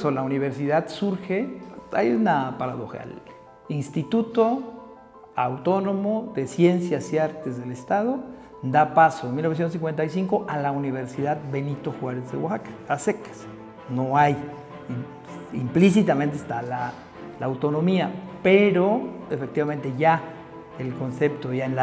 curioso, la universidad surge, hay una paradoja, el Instituto Autónomo de Ciencias y Artes del Estado da paso en 1955 a la Universidad Benito Juárez de Oaxaca, a secas. No hay, implícitamente está la autonomía, pero efectivamente ya el concepto, ya en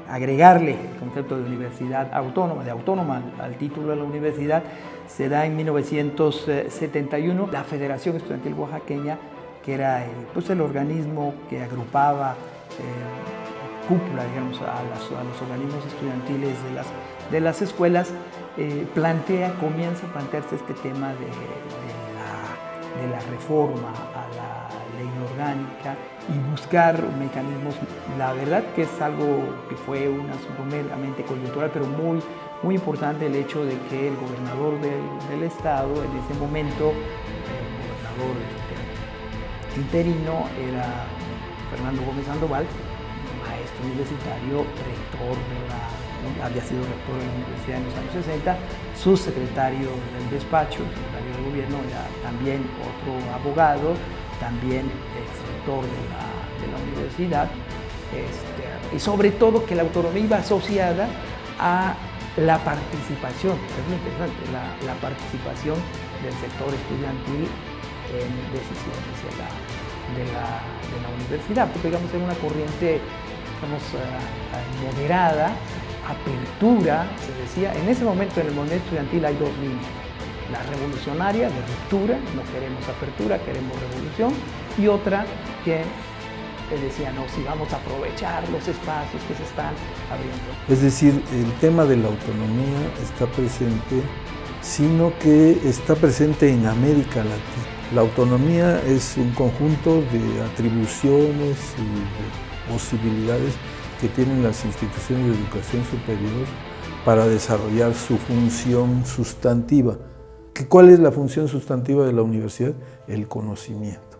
agregarle el concepto de universidad autónoma, de autónoma al título de la universidad, se da en 1971 la Federación Estudiantil Oaxaqueña, que era el organismo que agrupaba cúpula, digamos, a los organismos estudiantiles de las escuelas, comienza a plantearse este tema de la reforma a la ley orgánica y buscar mecanismos. La verdad que es algo que fue un asunto meramente coyuntural, pero muy, muy importante el hecho de que el gobernador del estado en ese momento, el gobernador interino, era Fernando Gómez Sandoval, maestro universitario, había sido rector de la universidad en los años 60, subsecretario del despacho, secretario de gobierno, era también otro abogado, también exrector de la universidad, y sobre todo que la autonomía iba asociada a la participación, es muy interesante, la participación del sector estudiantil en decisiones de la universidad, porque digamos en una corriente moderada, apertura, se decía. En ese momento en el movimiento estudiantil hay dos líneas: la revolucionaria de ruptura, no queremos apertura, queremos revolución, y otra que decía, no, si vamos a aprovechar los espacios que se están abriendo. Es decir, el tema de la autonomía está presente, sino que está presente en América Latina. La autonomía es un conjunto de atribuciones y de posibilidades que tienen las instituciones de educación superior para desarrollar su función sustantiva. ¿Cuál es la función sustantiva de la universidad? El conocimiento.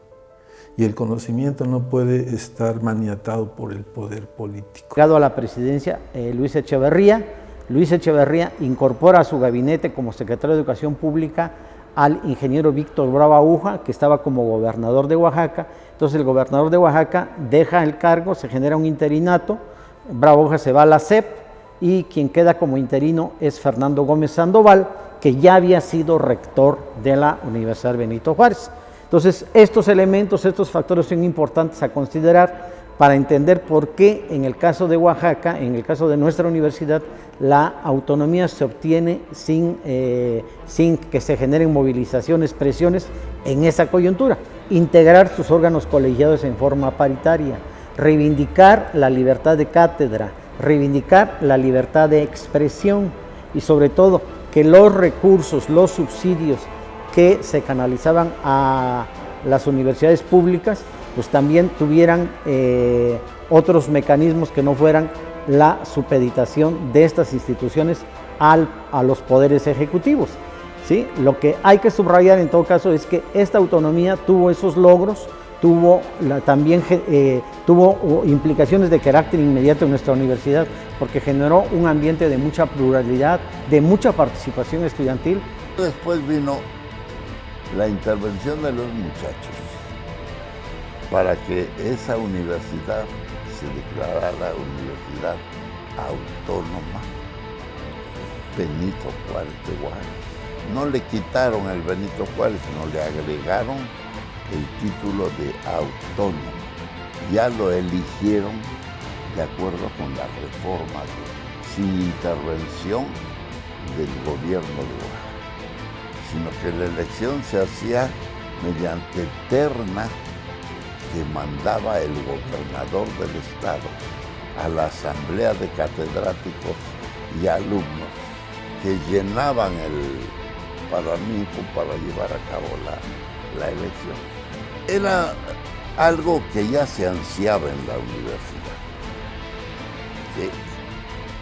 Y el conocimiento no puede estar maniatado por el poder político. Llegado a la presidencia, Luis Echeverría incorpora a su gabinete como secretario de Educación Pública al ingeniero Víctor Bravo Aguja, que estaba como gobernador de Oaxaca. Entonces el gobernador de Oaxaca deja el cargo, se genera un interinato, Bravo Aguja se va a la SEP y quien queda como interino es Fernando Gómez Sandoval, que ya había sido rector de la Universidad Benito Juárez. Entonces estos elementos, estos factores son importantes a considerar para entender por qué en el caso de Oaxaca, en el caso de nuestra universidad, la autonomía se obtiene sin que se generen movilizaciones, presiones en esa coyuntura. Integrar sus órganos colegiados en forma paritaria, reivindicar la libertad de cátedra, reivindicar la libertad de expresión y sobre todo que los recursos, los subsidios que se canalizaban a las universidades públicas pues también tuvieran otros mecanismos que no fueran la supeditación de estas instituciones a los poderes ejecutivos, ¿sí? Lo que hay que subrayar en todo caso es que esta autonomía tuvo esos logros, también tuvo implicaciones de carácter inmediato en nuestra universidad, porque generó un ambiente de mucha pluralidad, de mucha participación estudiantil. Después vino la intervención de los muchachos para que esa universidad se declarara universidad autónoma Benito Juárez de Oaxaca. No le quitaron el Benito Juárez, sino le agregaron el título de autónomo. Ya lo eligieron de acuerdo con la reforma, sin intervención del gobierno de Oaxaca, sino que la elección se hacía mediante terna que mandaba el gobernador del estado a la asamblea de catedráticos y alumnos que llenaban el paraninfo para llevar a cabo la elección. Era algo que ya se ansiaba en la universidad,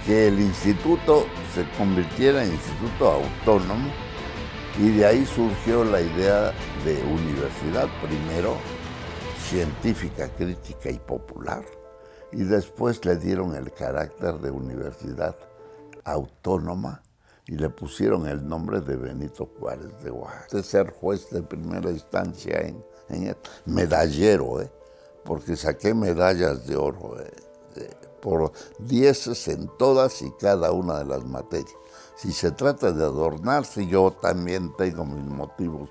que el instituto se convirtiera en instituto autónomo, y de ahí surgió la idea de universidad, primero científica, crítica y popular, y después le dieron el carácter de universidad autónoma, y le pusieron el nombre de Benito Juárez de Oaxaca. De ser juez de primera instancia en medallero, porque saqué medallas de oro por 10 en todas y cada una de las materias. Si se trata de adornarse, yo también tengo mis motivos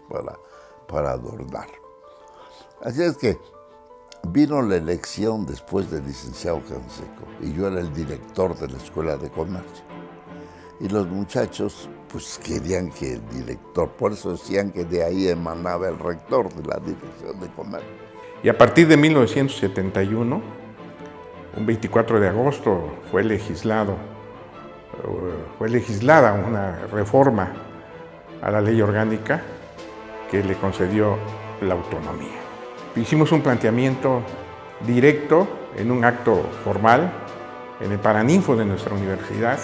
para adornar. Así es que vino la elección después del licenciado Canseco y yo era el director de la Escuela de Comercio. Y los muchachos pues querían que el director, por eso decían que de ahí emanaba el rector de la Dirección de Comercio. Y a partir de 1971, un 24 de agosto, fue legislada una reforma a la ley orgánica que le concedió la autonomía. Hicimos un planteamiento directo en un acto formal en el Paraninfo de nuestra universidad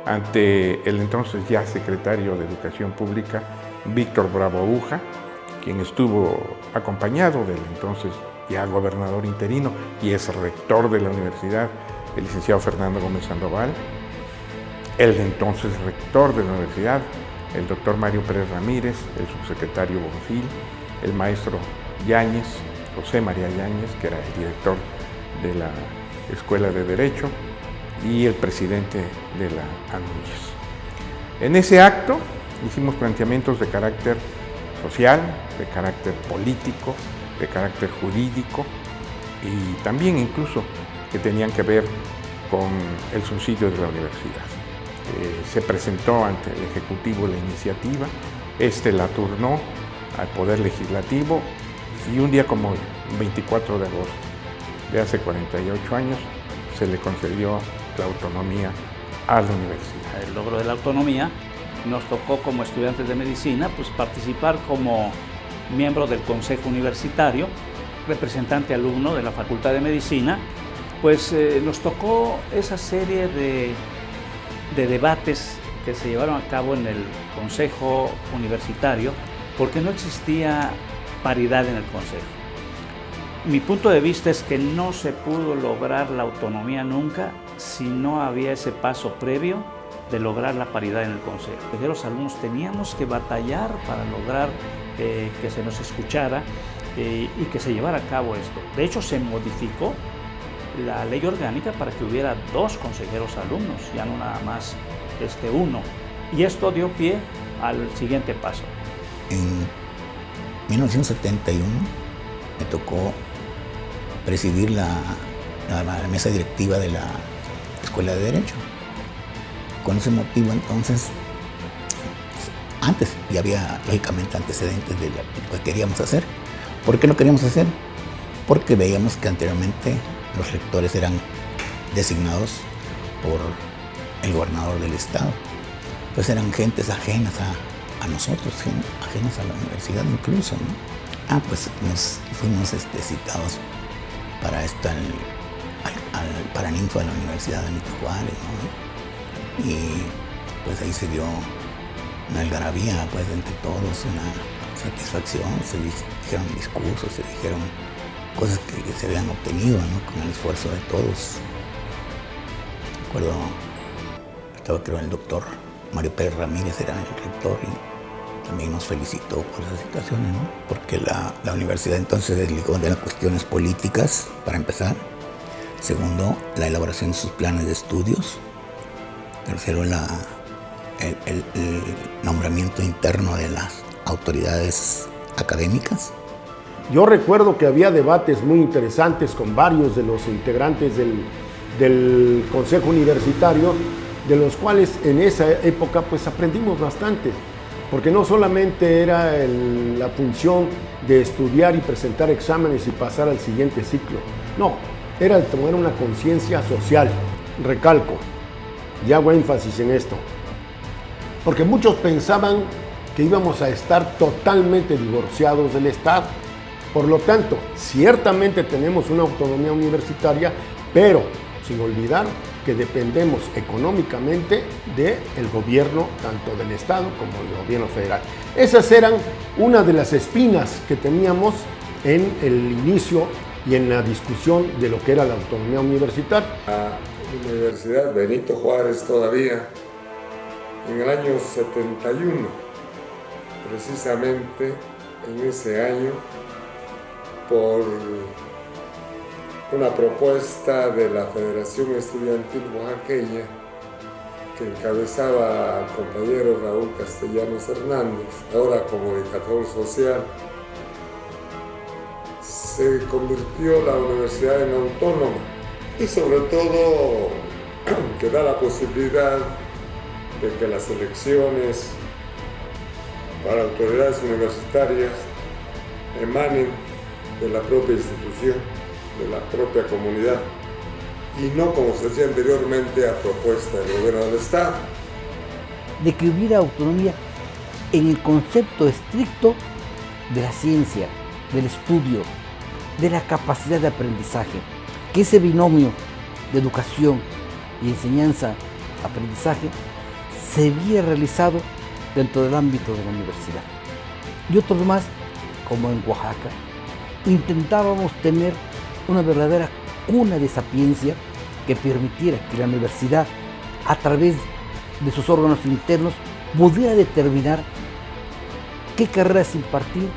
ante el entonces ya secretario de Educación Pública, Víctor Bravo Aúja, quien estuvo acompañado del entonces ya gobernador interino y es rector de la universidad, el licenciado Fernando Gómez Sandoval, el entonces rector de la universidad, el doctor Mario Pérez Ramírez, el subsecretario Bonfil, el maestro Yáñez, José María Yáñez, que era el director de la Escuela de Derecho, y el presidente de la ANUYES. En ese acto hicimos planteamientos de carácter social, de carácter político, de carácter jurídico y también incluso que tenían que ver con el subsidio de la universidad. Se presentó ante el Ejecutivo la iniciativa, la turnó al Poder Legislativo y un día como el 24 de agosto de hace 48 años se le concedió la autonomía a la universidad. El logro de la autonomía nos tocó como estudiantes de medicina pues participar como miembro del Consejo Universitario, representante alumno de la Facultad de Medicina, pues nos tocó esa serie de debates que se llevaron a cabo en el Consejo Universitario porque no existía paridad en el Consejo. Mi punto de vista es que no se pudo lograr la autonomía nunca si no había ese paso previo de lograr la paridad en el Consejo. Los alumnos teníamos que batallar para lograr que se nos escuchara y que se llevara a cabo esto. De hecho, se modificó la ley orgánica para que hubiera 2 consejeros alumnos, ya no nada más uno. Y esto dio pie al siguiente paso. En 1971 me tocó presidir la mesa directiva de la Escuela de Derecho. Con ese motivo, entonces, antes ya había lógicamente antecedentes de lo que queríamos hacer. ¿Por qué lo queríamos hacer? Porque veíamos que anteriormente los rectores eran designados por el gobernador del estado. Pues eran gentes ajenas a nosotros, ajenas a la universidad incluso, ¿no? Pues nos fuimos citados para esto al Paraninfo de la Universidad de Benito Juárez, ¿no? Y pues ahí se dio una algarabía, pues entre todos, una satisfacción, se dijeron discursos, se dijeron cosas que se habían obtenido, ¿no? Con el esfuerzo de todos. Recuerdo, estaba creo el doctor Mario Pérez Ramírez era el rector y también nos felicitó por esas situaciones, ¿no? Porque la universidad entonces se desligó de las cuestiones políticas, para empezar. Segundo, la elaboración de sus planes de estudios. Tercero, el nombramiento interno de las autoridades académicas. Yo recuerdo que había debates muy interesantes con varios de los integrantes del Consejo Universitario, de los cuales en esa época pues aprendimos bastante, porque no solamente era la función de estudiar y presentar exámenes y pasar al siguiente ciclo, no, era el tomar una conciencia social. Recalco, y hago énfasis en esto, porque muchos pensaban que íbamos a estar totalmente divorciados del Estado. Por lo tanto, ciertamente tenemos una autonomía universitaria, pero sin olvidar que dependemos económicamente del gobierno, tanto del Estado como del gobierno federal. Esas eran una de las espinas que teníamos en el inicio y en la discusión de lo que era la autonomía universitaria. La Universidad Benito Juárez todavía en el año 71, precisamente en ese año, por una propuesta de la Federación Estudiantil Oaxaqueña que encabezaba al compañero Raúl Castellanos Hernández, ahora comunicador social, se convirtió la universidad en autónoma y sobre todo que da la posibilidad de que las elecciones para autoridades universitarias emanen de la propia institución, de la propia comunidad, y no como se decía anteriormente a propuesta del gobierno del Estado. De que hubiera autonomía en el concepto estricto de la ciencia, del estudio, de la capacidad de aprendizaje, que ese binomio de educación y enseñanza-aprendizaje se viera realizado dentro del ámbito de la universidad. Y otros más, como en Oaxaca, intentábamos tener una verdadera cuna de sapiencia que permitiera que la universidad, a través de sus órganos internos, pudiera determinar qué carreras impartir